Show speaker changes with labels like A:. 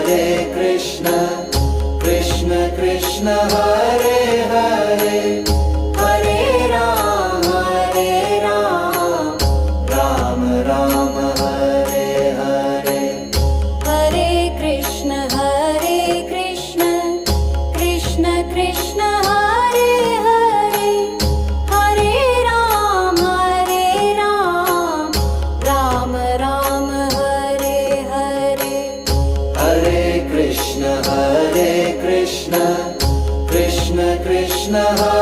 A: Hare Krishna Krishna Krishna Hare Hare Hare Ram Ram Ram Hare Hare
B: Hare Krishna Krishna Krishna Hare Hare Hare Ram Ram Ram Hare Hare
A: Hare Krishna Krishna Krishna Hare